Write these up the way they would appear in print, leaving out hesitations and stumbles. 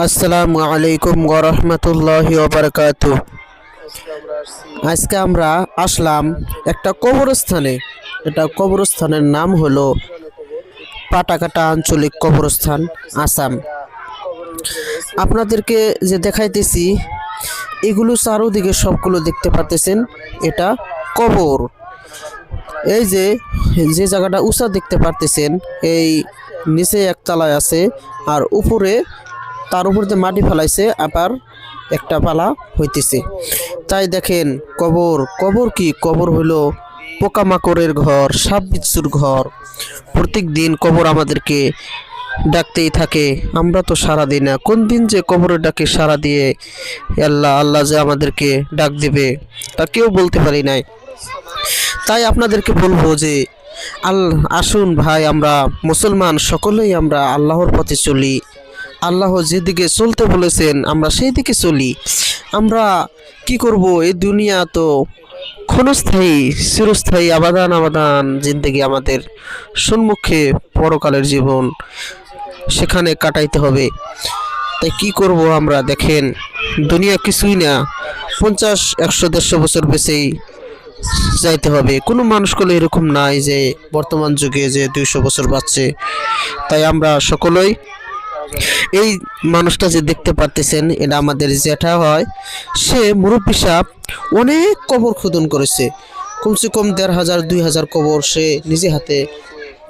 আসসালামু আলাইকুম ওয়া রাহমাতুল্লাহি ওয়া বারাকাতুহু। আজকে আমরা আসলাম একটা কবরস্থানে। এটা কবরস্থানের নাম হলো পাটাকাটা আঞ্চলিক কবরস্থান, আসাম। আপনাদেরকে যে দেখাইতেছি এগুলো চারোদিকে সবগুলো দেখতে পাচ্ছেন, এটা কবর। এই যে যে জায়গাটা উঁচা দেখতে পারতেছেন, এই নিচে একতলায় আছে আর উপরে তার উপর দিয়ে মাটি ফেলাইছে, আবার একটা পালা হইতেছে। তাই দেখেন কবর, কবর কি? কবর হলো পোকামাকড়ের ঘর, সাপ বিচ্ছুর ঘর। প্রত্যেক দিন কবর আমাদেরকে ডাকতেই থাকে। আমরা তো সারা দিই না, কোন দিন যে কবরের ডাকে সারা দিয়ে আল্লাহ আল্লাহ যে আমাদেরকে ডাক দিবে তা কেউ বলতে পারি নাই। তাই আপনাদেরকে বলবো যে আসুন ভাই, আমরা মুসলমান সকলেই আমরা আল্লাহর পথে চলি। আল্লাহ যেদিকে চলতে বলেছেন আমরা সেই দিকে চলি। আমরা কি করব? এই দুনিয়া তো ক্ষণস্থায়ী, চিরস্থায়ী, আবাদান আবাদান জিন্দেগি আমাদের সম্মুখে, পরকালের জীবন, সেখানে কাটাইতে হবে। তাই কি করব আমরা? দেখেন দুনিয়া কিছুই না, 50, 100, 150 বছর বেঁচেই যাইতে হবে। কোনো মানুষ করলে এরকম নাই যে বর্তমান যুগে যে 200 বছর বাঁচছে। তাই আমরা সকলেই, এই মানুষটা যে দেখতে পারতেছেন এটা আমাদের জ্যাঠা হয়। সে মুরব্বী সাহেব অনেক কবর খোদন করেছে, কমসে কম 1500, 2000 কবর সে নিজে হাতে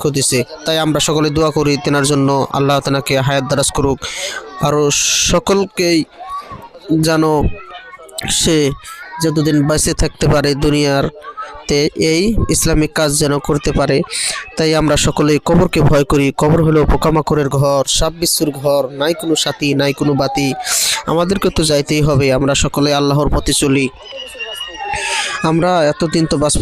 খুঁজেছে। তাই আমরা সকলে দোয়া করি তেনার জন্য, আল্লাহ তেনাকে হায়াত দারাজ করুক, আরও সকলকেই যেন সে যতদিন বেঁচে থাকতে পারে দুনিয়াতে এই ইসলামিক কাজ যেন করতে পারে। তাই আমরা সকলেই কবরকে ভয় করি। কবর হলো পোকামাকড়ের ঘর, সাপ বিচ্ছুর ঘর, নাই কোনো সাথী, নাই কোনো বাতি। আমাদেরকে তো যাইতেই হবে। আমরা সকলে আল্লাহর পথে চলি। আমরা এতদিন তো বাঁচব।